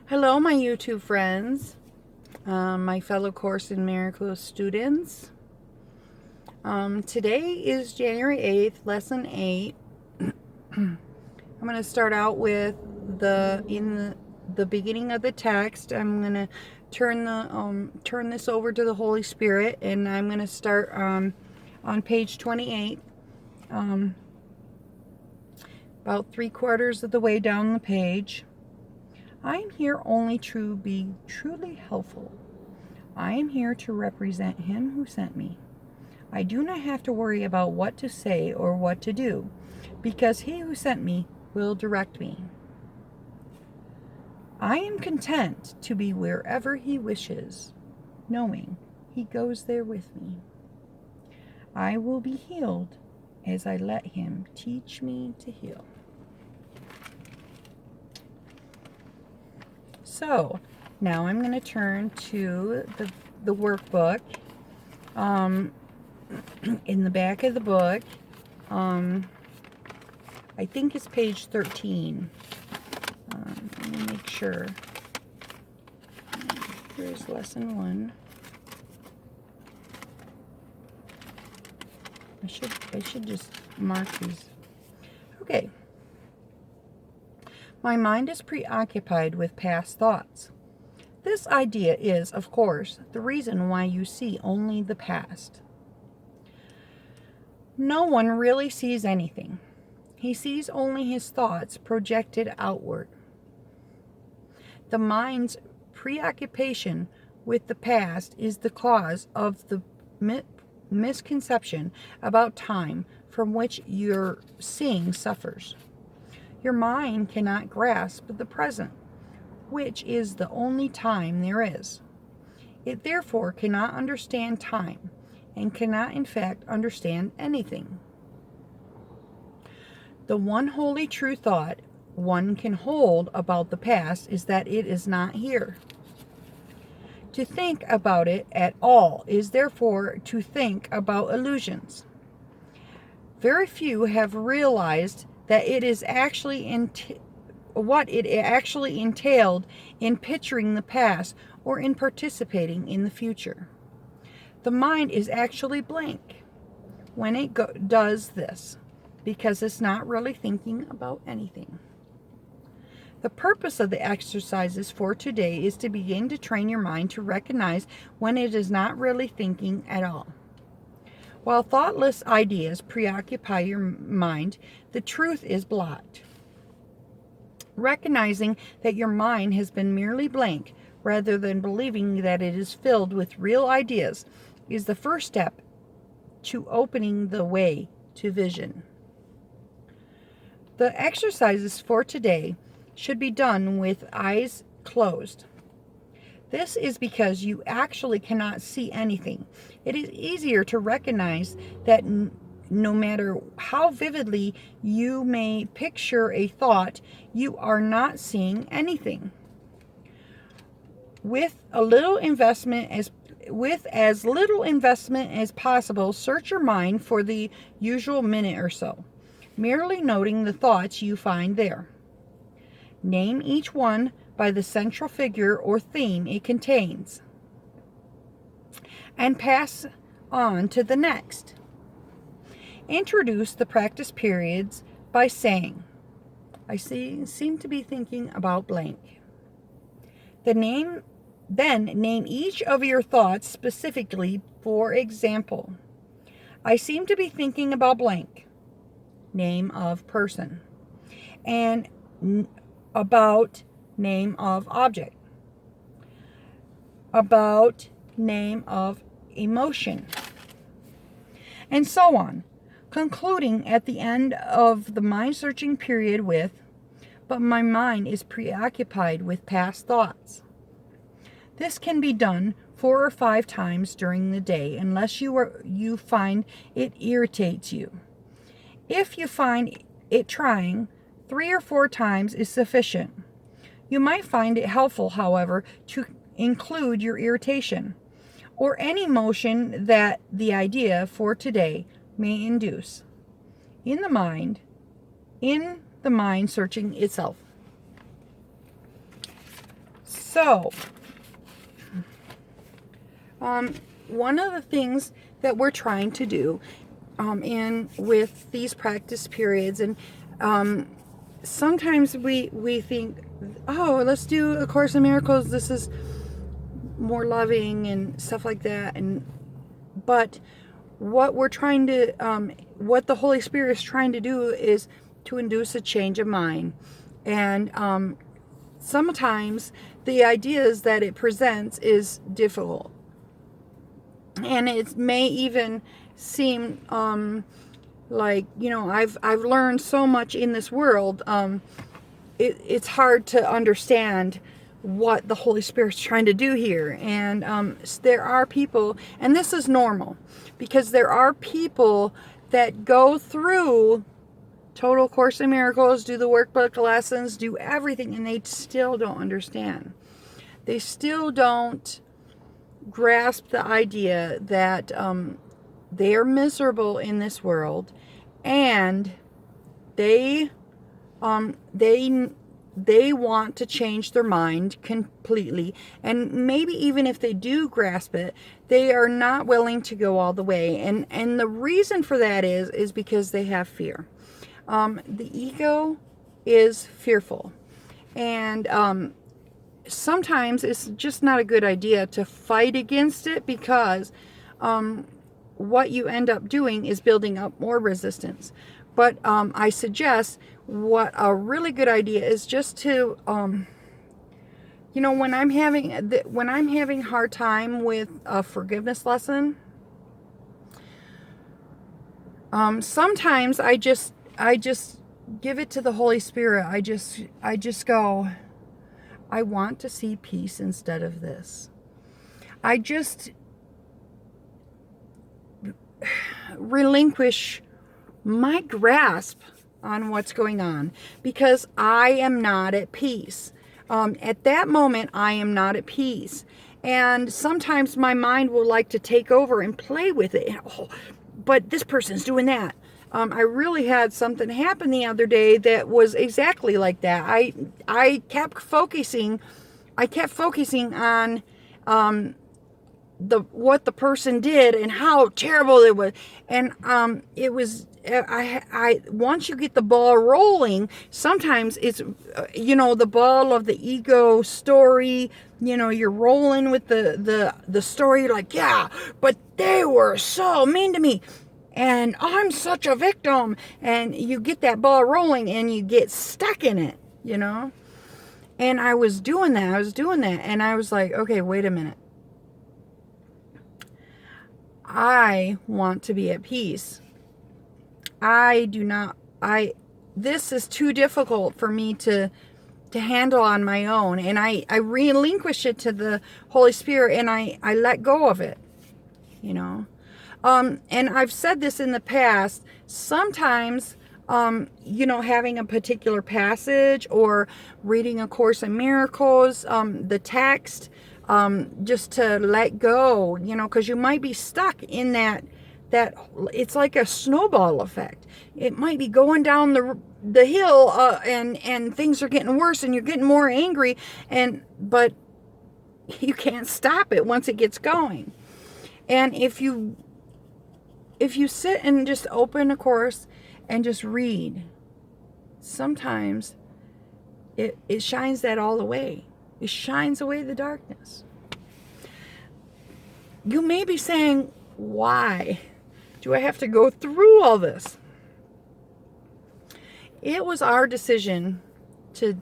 Hello, my YouTube friends, my fellow Course in Miracles students. Today is January 8th, Lesson 8. I'm going to start out with in the beginning of the text. I'm going to turn this over to the Holy Spirit, and I'm going to start on page 28, about 3/4 of the way down the page. I am here only to be truly helpful. I am here to represent Him who sent me. I do not have to worry about what to say or what to do, because He who sent me will direct me. I am content to be wherever He wishes, knowing He goes there with me. I will be healed as I let Him teach me to heal. So now I'm going to turn to the workbook. In the back of the book, I think it's page 13. Let me make sure. Here's lesson 1. I should just mark these. Okay. My mind is preoccupied with past thoughts. This idea is, of course, the reason why you see only the past. No one really sees anything. He sees only his thoughts projected outward. The mind's preoccupation with the past is the cause of the misconception about time from which your seeing suffers. Your mind cannot grasp the present, which is the only time there is. It therefore cannot understand time, and cannot in fact understand anything. The one wholly true thought one can hold about the past is that it is not here. To think about it at all is therefore to think about illusions. Very few have realized that it is actually what it actually entailed in picturing the past or in participating in the future. The mind is actually blank when it does this, because it's not really thinking about anything. The purpose of the exercises for today is to begin to train your mind to recognize when it is not really thinking at all. While thoughtless ideas preoccupy your mind, the truth is blocked. Recognizing that your mind has been merely blank, rather than believing that it is filled with real ideas, is the first step to opening the way to vision. The exercises for today should be done with eyes closed. This is because you actually cannot see anything. It is easier to recognize that no matter how vividly you may picture a thought, you are not seeing anything. With as little investment as possible, search your mind for the usual minute or so, merely noting the thoughts you find there. Name each one by the central figure or theme it contains, and pass on to the next. Introduce the practice periods by saying, I seem to be thinking about blank. Then name each of your thoughts specifically. For example, I seem to be thinking about blank. Name of person. And about, name of object. About, name of emotion. And so on. Concluding at the end of the mind-searching period with, but my mind is preoccupied with past thoughts. This can be done 4 or 5 times during the day, unless you find it irritates you. If you find it trying, 3 or 4 times is sufficient. You might find it helpful, however, to include your irritation or any emotion that the idea for today may induce in the mind searching itself. So, one of the things that we're trying to do in with these practice periods, and sometimes we think, oh, let's do A Course in Miracles, this is more loving and stuff like that, but what we're trying to what the Holy Spirit is trying to do is to induce a change of mind. And sometimes the ideas that it presents is difficult, and it may even seem like, I've learned so much in this world, it's hard to understand what the Holy Spirit's trying to do here. And there are people, and this is normal, because there are people that go through Total Course in Miracles, do the workbook lessons, do everything, and they still don't understand. They still don't grasp the idea that they are miserable in this world, and they want to change their mind completely. And maybe even if they do grasp it, they are not willing to go all the way. And the reason for that is because they have fear. The ego is fearful. And sometimes it's just not a good idea to fight against it, because what you end up doing is building up more resistance. But I suggest, what a really good idea is just to, when I'm having hard time with a forgiveness lesson, sometimes I just give it to the Holy Spirit. I just go, I want to see peace instead of this. I just relinquish my grasp on what's going on, because I am not at peace. At that moment, I am not at peace. And sometimes my mind will like to take over and play with it. Oh, but this person's doing that. I really had something happen the other day that was exactly like that. I kept focusing on what the person did and how terrible it was. And it was, I once you get the ball rolling, sometimes it's the ball of the ego story. You're rolling with the story. You're like, yeah, but they were so mean to me, and I'm such a victim. And you get that ball rolling and you get stuck in it, And I was doing that. And I was like, okay, wait a minute. I want to be at peace. This is too difficult for me to handle on my own. And I relinquish it to the Holy Spirit, and I let go of it, And I've said this in the past, sometimes, having a particular passage or reading A Course in Miracles, the text, just to let go, because you might be stuck in that it's like a snowball effect. It might be going down the hill, and things are getting worse, and you're getting more angry, but you can't stop it once it gets going. And if you sit and just open A Course and just read, sometimes it shines that all away. It shines away the darkness. You may be saying, why do I have to go through all this? It was our decision to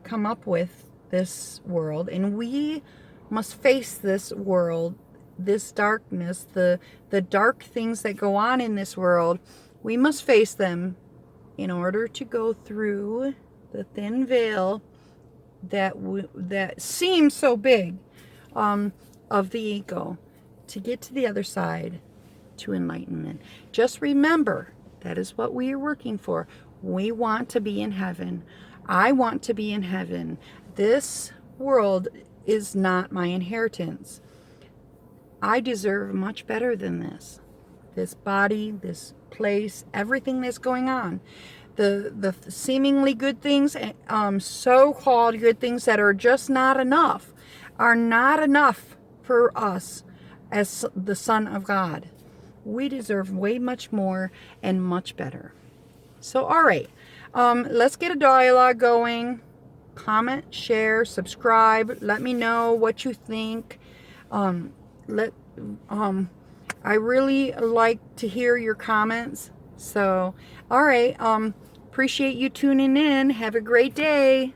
come up with this world, and we must face this world, this darkness, the dark things that go on in this world. We must face them in order to go through the thin veil that seems so big, of the ego, to get to the other side, to enlightenment. Just remember, that is what we are working for. We want to be in heaven. I want to be in heaven. This world is not my inheritance. I deserve much better than this. This body, this place, everything that's going on. the seemingly good things, so-called good things that are just not enough, are not enough for us as the Son of God. We deserve way much more and much better. So, all right, let's get a dialogue going. Comment, share, subscribe. Let me know what you think. I really like to hear your comments. So, all right, appreciate you tuning in. Have a great day.